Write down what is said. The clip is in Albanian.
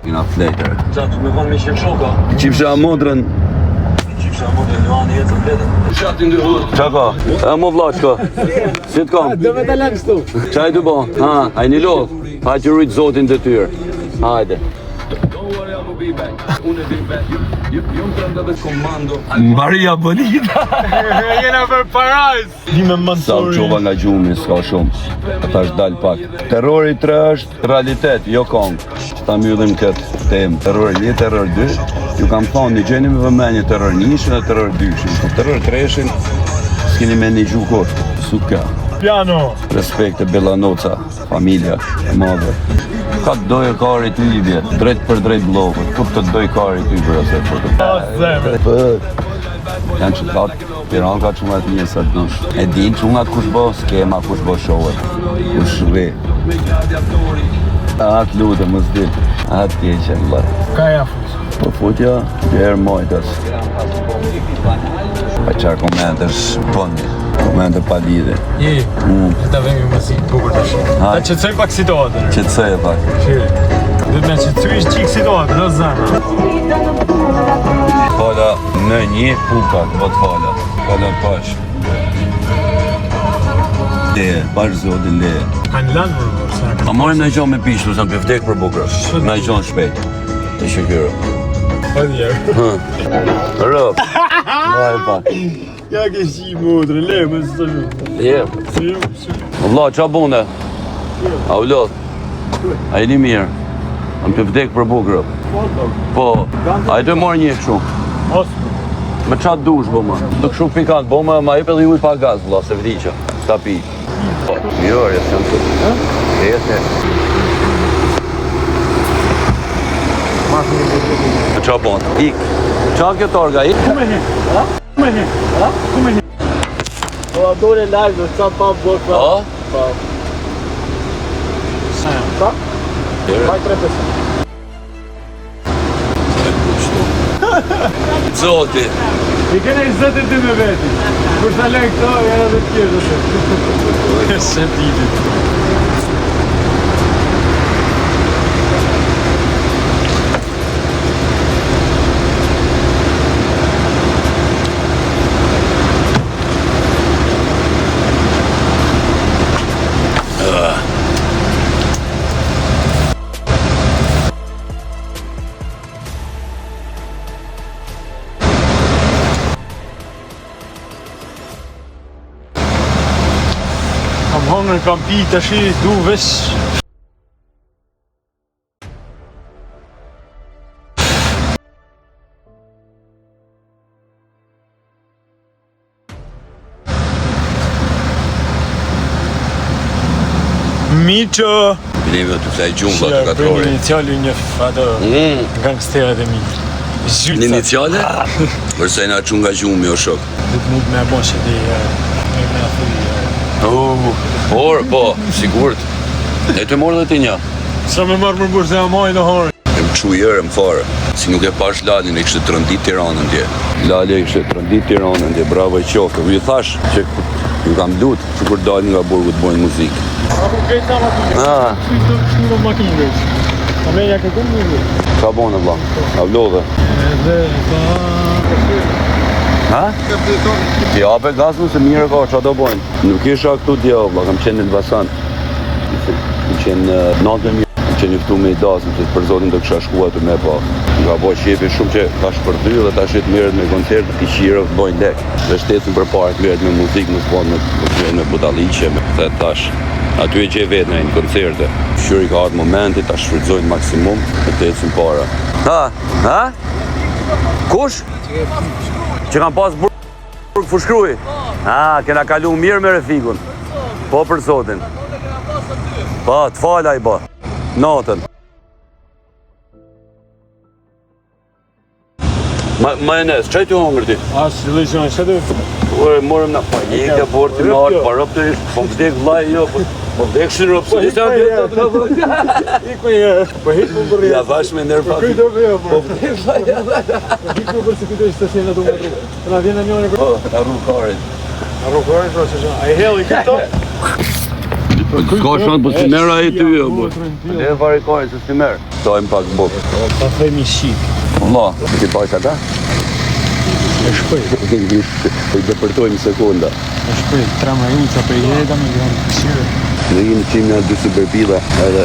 Kina fletër. Gjatë me konë me shoka. Qipsha modrën. Qipsha modrën, Joani jetë të fletër. Shatin dy hurë. Qa ka? E mo vlaqka. Si të kam? Do me të lëmë shtu. Qaj të bo? Ha, hajni lodh. Ha që rritë zotin të tyrë. Hajde. Maria Bonita. Jena për parajs. Dime Sa u Mansori. qova nga gjumi, s'ka shumë. Ata është dalë pak. Terrori 3 është realitet, jo kongë. Që ta mbyllim këtë temë. Terror 1, terror 2. Ju kam thonë, një gjeni me vëmenje terror 1 dhe terror 2. Terror 3 s'keni me një gjukur. Suka. Piano. Respekt e Bellanoca, familja e madhe. Ka të dojë kari ty i vjetë, drejt për drejt blokët, ku të dojë kari ty për asë për janë që katë, Tiranë ka qunat një sa të dush. E din qunat kush bo skema, kush bo showet, kush rri. Atë lutë, më s'dil, atë tje që në lajtë. Ka ja fus. Po futja, gjerë mojtës. Pa qarë komentës pëndi. Komente pa lidhe. Je, ta vemi më si bukur të shumë. Ta qëtësoj pak situatën. Qëtësoj e pak. Dhe me qëtësuish qikë situatën, në zana. Fala në një pukat, vot fala. Fala pash. Le, pash zodi le. Kanë lanë mërë, A marim në gjohë me pishtu, sa në pëvdek për bukrës. Në gjohë shpejt. Të shëkyro. Pa njerë. Rëp. Vaj pak. Ja ke shi modrë, le, më së të shumë. Je. Vla, qa bunde? A u lot? A jeni mirë? Në pëvdek për bukrë. Po, a i të morë një këshu? Me qatë dush, bo më. Të këshu pikant, bo më, ma i pëllë uj pa gaz, vla, se vdiqa. Ta pi. Jo, jesë jam të. Jesë. Qa bon? Ik. Qa kjo torga, ik? Kume një? Kume një? Kume një? O, dole live, do qa pa bërë pra. Pa. Pa? Pa i 3%. Zoti. I kene i 22 me veti. Kur të lejnë këto, jena dhe të kjerë dhe të. Se ditit. Kam hongër, kam pi të shi, du vesh. Miqo! Bilimi të flaj gjumë, të katrori. Për iniciali një atë gangsterat e mi. Në iniciale? Përse na qunë nga gjumë, jo shok. Dhe të mund me abosh e di, me atë Por, po, sigurt. E të morë dhe ti një. sa me marrë më burë se amaj në horë. E më qu jërë më fare. Si nuk e pash Lalin, e kështë të rëndit Tiranën tje. Lali e kështë të rëndit Tiranën tje, bravo e qoftë. Vë i thash që ju kam lutë që kur dalin nga burgu të bojnë muzikë. Apo krejt sama ty, shtu në makinë veç. A me ja ke kumë një. Ka bone, vla? A vlodhe? Edhe, Ha? Ti ape gazmu se mire ka, qa do bojnë? Nuk isha këtu djo, vla, kam qenë në Elbasan. Kam qenë 9.000, kam qenë njëftu me i dasëm, që për zotin të kësha shkua të me pa. Nga boj qepi shumë që ka shpërdy dhe ta shetë mirët me koncert, i qire të bojnë lek. Dhe shtetën për parë të mirët me muzikë, më s'bojnë me budaliqe, me këtë tash. Aty e gjej vetë në koncerte. Shuri ka ardhë momenti, ta shfrytëzojnë maksimum, dhe të ecën para. Ha? Kush? Që kam pas burg fushkruj? Kena kalu mirë me Refikun. Po për zotin. Po, të falaj ba. Natën. Majonez, qaj të hongër ti? Asë lezion, që të... Ure, morëm na pa jekja, por të marë, pa rëpë të ishë, po vdek vlaj jo, po vdek shë rëpë, po ishë Iku je, po hitë më bërri. Ja vash me nërë pa Kujto për jo, po vdek vlaj jo. Po hitë më bërë se kujto ishtë të shenë ato më rrugë. Të na vjenë njone për... Po, arru karin. Arru karin, pra që që... A i hell i këto? S'ka shanë, po si merë a e ty, jo, bo. Le vari kajë, se si merë. Tajmë pak bukë. Ta themi shik. Allah, ti pajtë ata? E shpejt. Po i depërtojmë sekunda. E shpejt. 3 majuca për jeda me granë të qire. Në jemi qimë nga 2 super pila, edhe